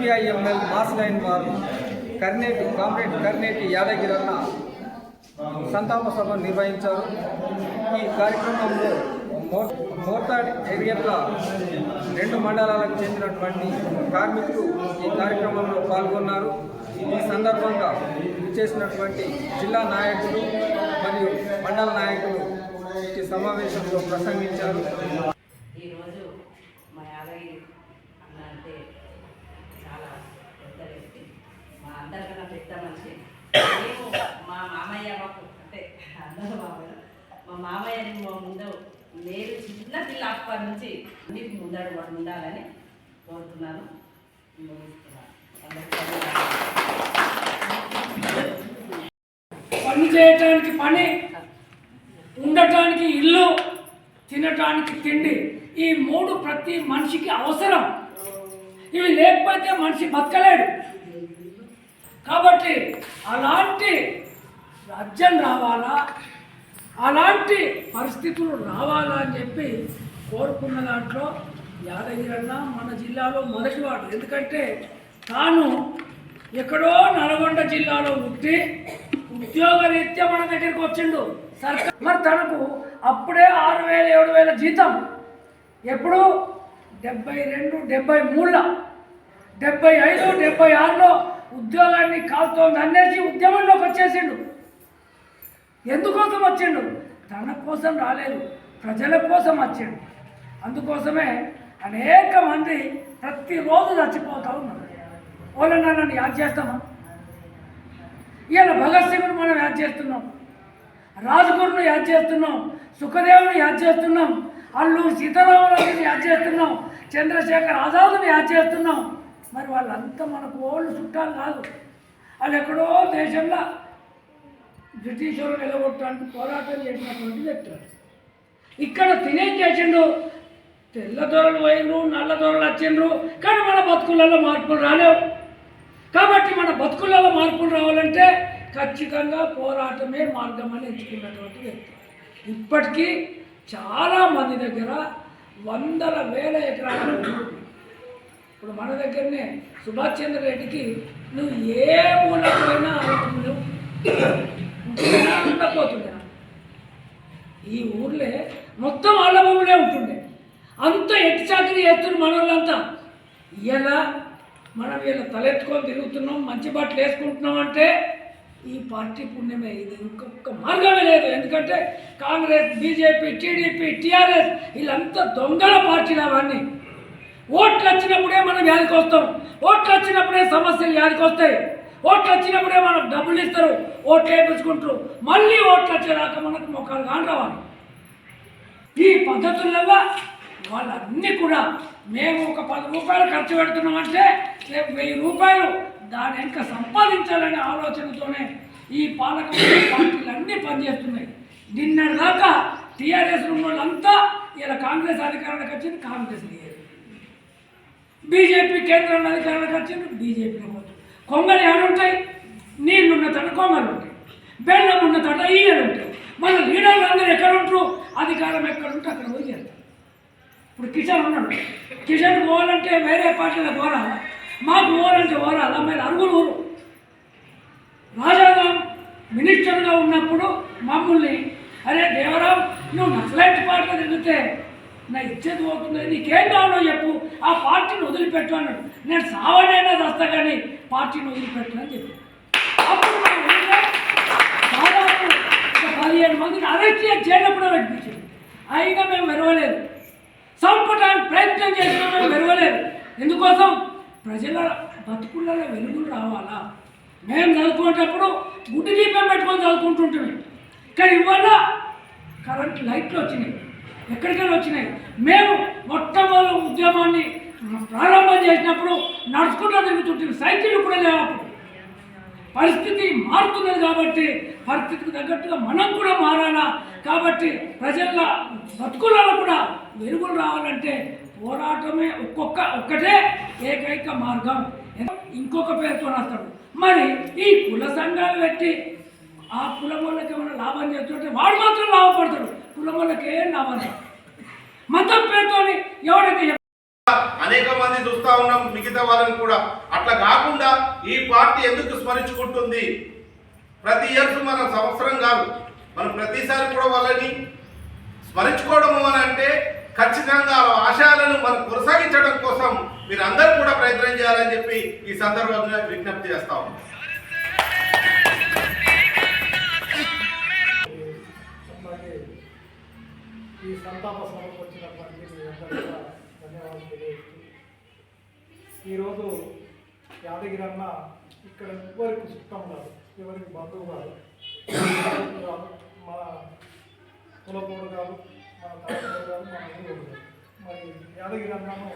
CPIML mass line వారు comrade Karneti యాదగిరన్న సంతాప సభ నిర్వహించారు. ఈ కార్యక్రమంలో మోర్తాడ్ ఏరియాల 2 మండలాలకు చెందినటువంటి కార్మికులు ఈ కార్యక్రమంలో పాల్గొన్నారు. ఈ సందర్భంగా చేసినటువంటి జిల్లా నాయకులు మరియు మండల నాయకులు ఈ సమావేశంలో ప్రసంగించారు. ఈరోజు మా యాదగిరి అన్న అంటే చాలా పెద్ద వ్యక్తి, మా అందరికన్నా పెద్ద మనిషి. మేము మా మామయ్య మాకు అంటే అందరూ మా మామయ్యని మా ముందు నేను చిన్న పిల్ల అప్పటి నుంచి అన్నిటికీ ముందడు వాడు ఉండాలని కోరుతున్నాను. పని చేయటానికి పని, ఉండటానికి ఇల్లు, తినటానికి తిండి, ఈ 3 ప్రతి మనిషికి అవసరం. ఇవి లేకపోతే మనిషి బతకలేడు. కాబట్టి అలాంటి రాజ్యం రావాలా, అలాంటి పరిస్థితులు రావాలా అని చెప్పి కోరుకున్న దాంట్లో యాదగిరన్న మన జిల్లాలో మొదటివాడు. ఎందుకంటే తాను ఎక్కడో నల్గొండ జిల్లాలో పుట్టి ఉద్యోగరీత్యా మన దగ్గరికి వచ్చిండు సర్కార్. మరి తనకు అప్పుడే 6,000 7,000 జీతం. ఎప్పుడు 72 73లో 75 76లో ఉద్యోగాన్ని కాలుతోంది అనేసి ఉద్యమంలోకి వచ్చేసిండు. ఎందుకోసం వచ్చిండు? తన కోసం రాలేదు, ప్రజల కోసం వచ్చిండు. అందుకోసమే అనేక మంది ప్రతిరోజు చచ్చిపోతూ ఉన్నారు. వాళ్ళని నన్ను యాద్ చేస్తామా? ఇవాళ భగత్ సింగ్ను మనం యాద్ చేస్తున్నాం, రాజ్గురును యాద్ చేస్తున్నాం, సుఖదేవుని యాద్ చేస్తున్నాం, అల్లూరు సీతారామరాజుని యాద్ చేస్తున్నాం, చంద్రశేఖర్ ఆజాద్ని యాద్ చేస్తున్నాం. మరి వాళ్ళంతా మనకు ఓళ్ళు చుట్టాలు కాదు. వాళ్ళు ఎక్కడో దేశంలో బ్రిటిష్ వాళ్ళు నిలగొట్టడానికి పోరాటం చేసినటువంటి వ్యక్తులు. ఇక్కడ తినేం చేసిండు? తెల్ల దొరలు పోయిండ్రు, నల్ల దొరలు వచ్చిండ్రు, కానీ మన బతుకులలో మార్పులు రాలేవు. కాబట్టి మన బతుకులలో మార్పులు రావాలంటే ఖచ్చితంగా పోరాటమే మార్గం అని ఎంచుకున్నటువంటి వ్యక్తి. ఇప్పటికీ చాలామంది దగ్గర వందల వేల ఎకరాలు. ఇప్పుడు మన దగ్గరనే సుభాష్ చంద్ర రెడ్డికి నువ్వు ఏ మూలకైనా ఉండకపోతుండే. ఈ ఊర్లే మొత్తం వాళ్ళ భూములే ఉంటుండే. అంత ఎట్టి చాకరీ చేస్తున్నారు మన వాళ్ళంతా. ఇలా మనం వీళ్ళ తలెత్తుకొని తిరుగుతున్నాం, మంచి బట్టలు వేసుకుంటున్నాం అంటే ఈ పార్టీ పుణ్యమే. ఇది ఇంకొక మార్గమే లేదు. ఎందుకంటే కాంగ్రెస్, బీజేపీ, టీడీపీ, టీఆర్ఎస్ వీళ్ళంతా దొంగల పార్టీలు. అవన్నీ ఓట్లు వచ్చినప్పుడే మనం వ్యాధికి వస్తాం, ఓట్లు వచ్చినప్పుడే సమస్యలు వ్యాధికి వస్తాయి, ఓట్లు వచ్చినప్పుడే మనకు డబ్బులు ఇస్తారు, ఓట్లు వేయించుకుంటారు. మళ్ళీ ఓట్లు వచ్చేదాకా మనకు మొక్కలు కాని రావాలి. ఈ పద్ధతులలో వాళ్ళన్నీ కూడా మేము ఒక 10 రూపాయలు ఖర్చు పెడుతున్నామంటే రేపు 1000 రూపాయలు దాని వెనుక సంపాదించాలనే ఆలోచనతోనే ఈ పాలక పార్టీలు అన్నీ పనిచేస్తున్నాయి. నిన్నటిదాకా టీఆర్ఎస్ ఉన్న వాళ్ళంతా ఇలా కాంగ్రెస్ అధికారానికి వచ్చింది, కాంగ్రెస్ లేదు. బీజేపీ కేంద్రంలో అధికారానికి వచ్చింది, బీజేపీలో పోతుంది. కొంగలు ఏడుంటాయి? నీళ్ళు ఉన్న తట కొంగలు ఉంటాయి, బెల్లం ఉన్న తట ఈగలు ఉంటాయి. మన లీడర్లు అందరూ ఎక్కడ ఉంటారు? అధికారం ఎక్కడ ఉంటే అక్కడ పోయి చేస్తారు. ఇప్పుడు కిషన్ ఉన్నాడు, కిషన్ పోవాలంటే వేరే పార్టీలో పోరాలా, మాకు పోవాలంటే పోరాలా? మరి అరుగురు రాజారాం మినిస్టర్గా ఉన్నప్పుడు మమ్మల్ని అరే దేవరాం నువ్వు నక్సలైట్ పార్టీలో తిరిగితే నా ఇచ్చేది పోతుంది, నీకేం కావాలో చెప్పు, ఆ పార్టీని వదిలిపెట్టు అన్నాడు. నేను సావనైనా వస్తా కానీ పార్టీని వదిలిపెట్టు అని చెప్పి అప్పుడు దాదాపు 15 మందిని అరెస్ట్ చేయడం పెట్టించింది. అయినా మేము వెరవలేదు, చంపడానికి ప్రయత్నం చేసినా మేము వెరవలేదు. ఎందుకోసం? ప్రజల బతుకులలో వెలుగులు రావాలా. మేము చదువుకునేటప్పుడు గుడ్డి దీపం పెట్టుకొని చదువుకుంటుంటామే, కానీ ఇవాళ కరెంట్ లైట్లు వచ్చినాయి, ఎక్కడికైనా వచ్చినాయి. మేము మొట్టమొదటి ఉద్యమాన్ని ప్రారంభం చేసినప్పుడు నడుచుకుంటూ తిరుగుతుంటే సైకిళ్ళు కూడా లేవప్పుడు. పరిస్థితి మారుతున్నది కాబట్టి పరిస్థితికి తగ్గట్టుగా మనం కూడా మారాలా. కాబట్టి ప్రజల బతుకులలో కూడా వెలుగులు రావాలంటే పోరాటమే ఒక్కటే ఏకైక మార్గం. ఇంకొక పేరుతో వస్తాడు. మరి ఈ కుల సంఘాలు పెట్టి ఆ కులం వాళ్ళకి ఏమైనా లాభం చేస్తుంటే వాడు మాత్రం లాభపడతాడు, కులం వాళ్ళకి ఏం లాభం. మతం పేరుతో ఎవరైతే అనేక మంది చూస్తా ఉన్నాం, మిగతా వాళ్ళని కూడా. అట్లా కాకుండా ఈ పార్టీ ఎందుకు స్మరించుకుంటుంది? ప్రతి ఇయర్స్ మన సంవత్సరం కాదు, మనం ప్రతిసారి కూడా వాళ్ళని స్మరించుకోవడము అని అంటే ఖచ్చితంగా ఆశయాలను మనం కొనసాగించడం కోసం మీరు అందరూ కూడా ప్రయత్నం చేయాలని చెప్పి ఈ సందర్భంగా విజ్ఞప్తి చేస్తా ఉన్నాం. ఈ సంతాప సభకు వచ్చినటువంటి మీ అందరికీ కూడా ధన్యవాదాలు తెలియజేస్తూ, ఈరోజు యాదగిరి అన్న ఇక్కడ ఎవరికి చుట్టం కాదు, ఎవరికి బంధువు కాదు, మన కులపోడు కాదు, మన తరగతి కాదు, మన ఊరు కాదు. మరి యాదగిరి అన్నను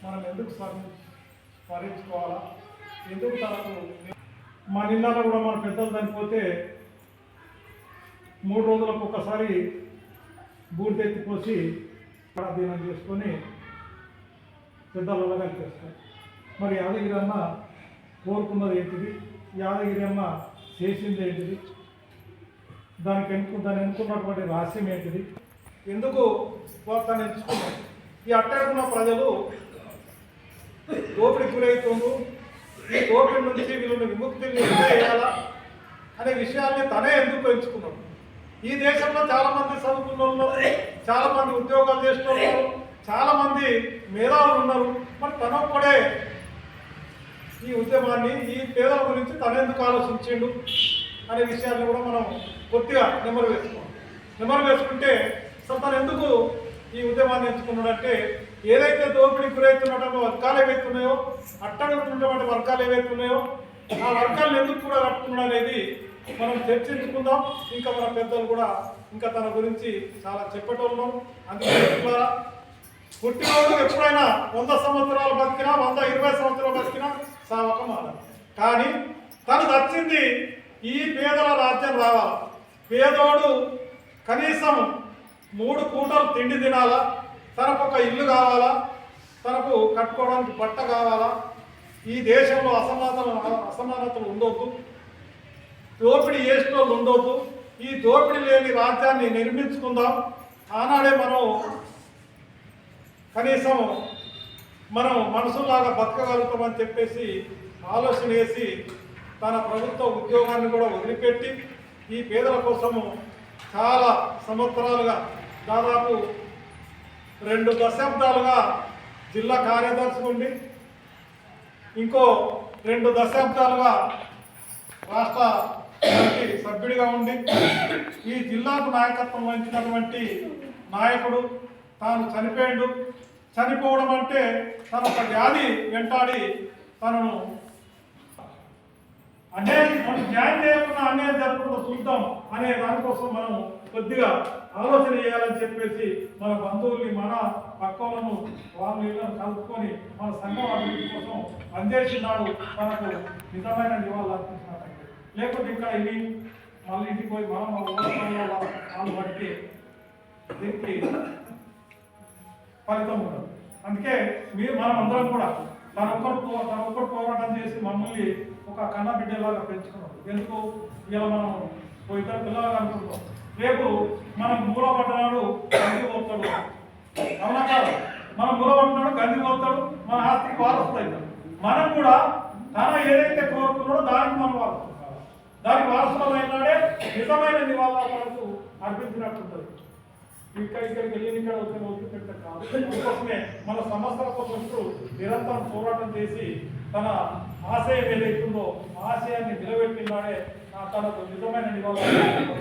మనం ఎందుకు స్మరించుకోవాలా? ఎందుకు తనకు మా నిన్నలో కూడా మన పెద్దలు చనిపోతే 3 రోజులకు ఒకసారి బూడిద ఎత్తిపోసి ప్రార్థన చేసుకొని పెద్దలలో కలిపేస్తాం. మరి యాదగిరి అమ్మ కోరుకున్నది ఏంటిది? యాదగిరి అమ్మ చేసింది ఏంటిది? దాన్ని ఎన్నుకున్నటువంటి రహస్యం ఏంటిది? ఎందుకు తను ఎంచుకున్నాం? ఈ అట్టడున్న ప్రజలు దోపిడికి గురవుతుండ్రు, ఈ దోపిడి నుంచి వీళ్ళని విముక్తిని చేయాలా అనే విషయాన్ని తనే ఎందుకు ఎంచుకున్నాడు? ఈ దేశంలో చాలా మంది చదువుకున్న ఉన్నారు, చాలా మంది ఉద్యోగాలు చేస్తున్నారు, చాలా మంది మేధావులు ఉన్నారు. మరి తన ఒక్కడే ఈ ఉద్యమాన్ని, ఈ పేదల గురించి తనెందుకు ఆలోచించిండు అనే విషయాన్ని కూడా మనం కొద్దిగా నెమరు వేసుకుంటే అసలు తను ఎందుకు ఈ ఉద్యమాన్ని ఎంచుకున్నాడంటే, ఏదైతే దోపిడీకి గురవుతున్నటువంటి వర్గాలు ఏవైతే ఉన్నాయో, అట్టడుగుతున్నటువంటి వర్గాలు ఏవైతే ఉన్నాయో, ఆ వర్గాలను ఎందుకు కూడా కట్టుకున్నాడు అనేది మనం చర్చించుకుందాం. ఇంకా మన పెద్దలు కూడా ఇంకా తన గురించి చాలా చెప్పేటోళ్ళం. అందుకే పుట్టినోడు ఎప్పుడైనా 100 సంవత్సరాలు బతికినా, 120 సంవత్సరాలు బతికినా సావకమాన. కానీ తను వచ్చింది ఈ పేదల రాజ్యం రావాలా, పేదోడు కనీసం 3 పూటలు తిండి తినాలా, తనకు ఒక ఇల్లు కావాలా, తనకు కట్టుకోవడానికి బట్ట కావాలా, ఈ దేశంలో అసమానతలు ఉండొద్దు, దోపిడీ చేసిన వాళ్ళు ఉండొద్దు, ఈ దోపిడీ లేని రాజ్యాన్ని నిర్మించుకుందాం. ఆనాడే కనీసం మనం మనుషుల్లాగా బతకగలుగుతామని చెప్పేసి ఆలోచన చేసి తన ప్రభుత్వ ఉద్యోగాన్ని కూడా వదిలిపెట్టి ఈ పేదల కోసము చాలా సంవత్సరాలుగా, దాదాపు 2 దశాబ్దాలుగా జిల్లా కార్యదర్శి ఉండి, ఇంకో 2 దశాబ్దాలుగా రాష్ట్ర సభ్యుడిగా ఉండి ఈ జిల్లాకు నాయకత్వం వహించినటువంటి నాయకుడు తాను చనిపోవడం అంటే తన ఒక వ్యాధి వెంటాడి తనను మనం న్యాయం చేయకుండా అన్యాయం జరగకుండా చూద్దాం అనే దానికోసం మనం కొద్దిగా ఆలోచన చేయాలని చెప్పేసి మన బంధువుల్ని, మన పక్కలను, వాళ్ళని వీళ్ళని కలుపుకొని మన సంఘం అభివృద్ధి కోసం పనిచేసినాడు. తనకు నిజమైన నివాళులు అర్పించినట్టు. లేకపోతే ఇంకా ఇవి మళ్ళీ ఇంటికి పోయి మనం వాళ్ళు బట్టి దీనికి ఫలితం ఉండదు. అందుకే మనం అందరం కూడా తన ఒక్కరు పోరాటం చేసి మమ్మల్ని ఒక కన్న బిడ్డలాగా పెంచుకున్నాం. ఎందుకు ఇలా మనం 2 పిల్లలు అనుకుంటాం, రేపు మనం మూలపడ్డాడు గంది పోతాడు, అవునా కాదు? మనం మూలపడ్డాడు గంది పోతాడు, మన ఆస్తికి వారసుడు అవుతాడు. మనం కూడా తన ఏదైతే కోరుకున్నాడో దానికి మనం వారసుడు, దానికి వారసులమైనాడే నిజమైన నివాళులకు అర్పించినట్టుంటుంది. ఇక్కడికి వెళ్ళి ఇక్కడ వదిలిపెట్ట కాదు. అందుకోసమే మన సమస్యల కోసం నిరంతరం పోరాటం చేసి తన ఆశయం ఏదైతుందో ఆశయాన్ని నిలబెట్టినాడే తనకు నిజమైన నివాళులు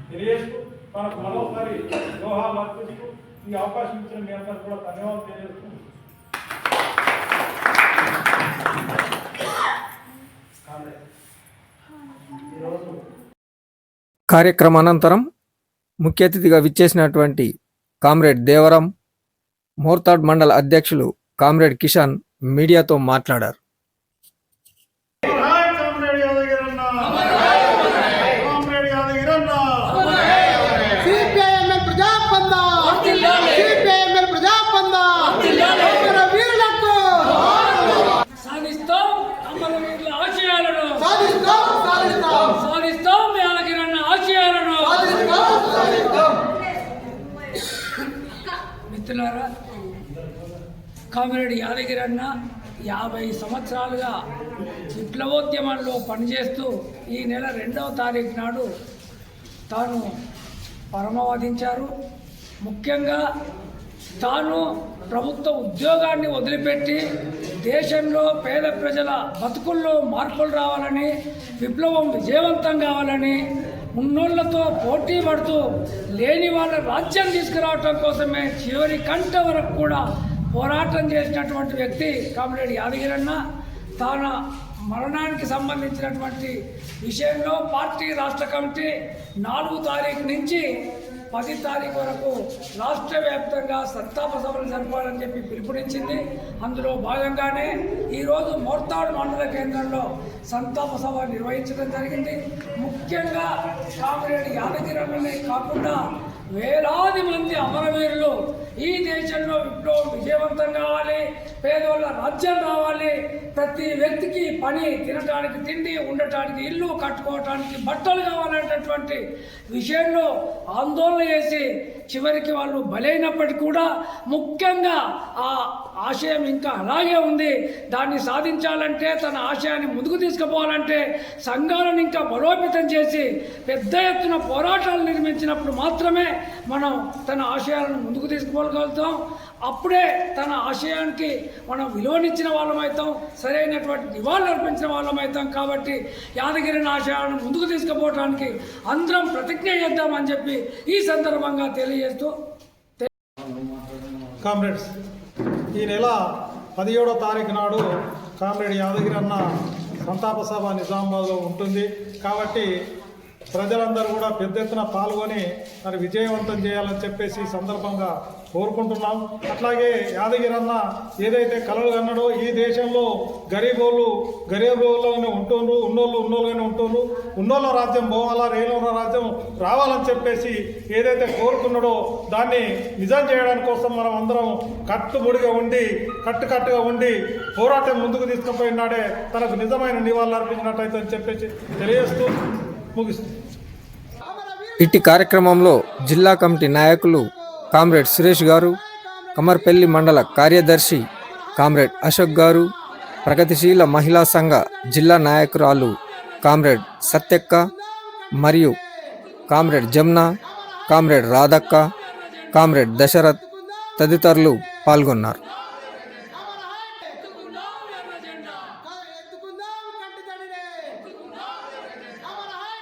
తెలియజేస్తూ, తనకు మరోసారి దోహాలు అర్పిస్తూ ఈ అవకాశం ఇచ్చిన మీ అందరూ కూడా ధన్యవాదాలు తెలియజేస్తూ కార్యక్రమానంతరం ముఖ్య అతిథిగా విచ్చేసినటువంటి కామ్రేడ్ దేవరం, మోర్తాడ్ మండల అధ్యక్షులు కామ్రేడ్ కిషన్ మీడియాతో మాట్లాడారు. మిత్రులారా, కామ్రేడ్ యాదగిరి అన్న 50 సంవత్సరాలుగా విప్లవోద్యమంలో పనిచేస్తూ ఈ నెల 2వ తారీఖు నాడు తాను పరమవధించారు. ముఖ్యంగా తాను ప్రభుత్వ ఉద్యోగాన్ని వదిలిపెట్టి దేశంలో పేద ప్రజల బతుకుల్లో మార్పులు రావాలని, విప్లవం విజయవంతం కావాలని, ఉన్నోళ్లతో పోటీ పడుతూ లేని వాళ్ళ రాజ్యం తీసుకురావటం కోసమే చివరి కంట వరకు కూడా పోరాటం చేసినటువంటి వ్యక్తి కామ్రేడ్ యాదగిరి అన్న. తన మరణానికి సంబంధించినటువంటి విషయంలో పార్టీ రాష్ట్ర కమిటీ 4 తారీఖు నుంచి 10 తారీఖు వరకు రాష్ట్ర వ్యాప్తంగా సంతాప సభలు జరపాలని చెప్పి పిలుపునిచ్చింది. అందులో భాగంగానే ఈరోజు మోర్తాడు మండల కేంద్రంలో సంతాప సభ నిర్వహించడం జరిగింది. ముఖ్యంగా కామ్రేడ్ యాదగిరి అన్ననే కాకుండా వేలాది మంది అమరవీరులు ఈ దేశంలో విప్లవం విజయవంతం కావాలి, పేదోళ్ళ రాజ్యం రావాలి, ప్రతి వ్యక్తికి పని, తినడానికి తిండి, ఉండటానికి ఇల్లు, కట్టుకోవటానికి బట్టలు కావాలనేటటువంటి విషయంలో ఆందోళన చేసి చివరికి వాళ్ళు బలైనప్పటికీ కూడా ముఖ్యంగా ఆ ఆశయం ఇంకా అలాగే ఉంది. దాన్ని సాధించాలంటే, తన ఆశయాన్ని ముందుకు తీసుకుపోవాలంటే సంఘాలను ఇంకా బలోపేతం చేసి పెద్ద ఎత్తున పోరాటాలు నిర్మించినప్పుడు మాత్రమే మనం తన ఆశయాలను ముందుకు తీసుకుపోగలుగుతాం. అప్పుడే తన ఆశయానికి మనం విలువనిచ్చిన వాళ్ళమవుతాం, సరైనటువంటి నివాళులు అర్పించిన వాళ్ళమవుతాం. కాబట్టి యాదగిరిని ఆశయాలను ముందుకు తీసుకుపోవడానికి అందరం ప్రతిజ్ఞ చేద్దామని చెప్పి ఈ సందర్భంగా తెలియజేస్తూ, కామ్రేడ్స్, ఈ నెల 17వ తారీఖు నాడు కామ్రేడ్ యాదగిరి అన్న సంతాప సభ నిజామాబాద్లో ఉంటుంది. కాబట్టి ప్రజలందరూ కూడా పెద్ద ఎత్తున పాల్గొని మరి విజయవంతం చేయాలని చెప్పేసి ఈ సందర్భంగా కోరుకుంటున్నాం. అట్లాగే యాదగిరి అన్న ఏదైతే కలలు కన్నాడో, ఈ దేశంలో గరీబుల్లోనే ఉంటుండ్రు, ఉన్నోళ్ళుగానే ఉంటుండ్రు, ఉన్నోళ్ళ రాజ్యం పోవాలా, రేణుల రాజ్యం రావాలని చెప్పేసి ఏదైతే కోరుకున్నాడో దాన్ని నిజం చేయడానికి కోసం మనం అందరం కట్టుగా ఉండి పోరాటం ముందుకు తీసుకుపోయినాడే తనకు నిజమైన నివాళులు అర్పించినట్టయితే అని చెప్పేసి తెలియజేస్తూ ముగిస్తుంది. ఇట్టి కార్యక్రమంలో జిల్లా కమిటీ నాయకులు కామ్రేడ్ సురేష్ గారు, కమర్పల్లి మండల కార్యదర్శి కామ్రేడ్ అశోక్ గారు, ప్రగతిశీల మహిళా సంఘ జిల్లా నాయకురాలు కామ్రేడ్ సత్యక్క మరియు కామ్రేడ్ జమున, కామ్రేడ్ రాధక్క, కామ్రేడ్ దశరథ్ తదితరులు పాల్గొన్నారు.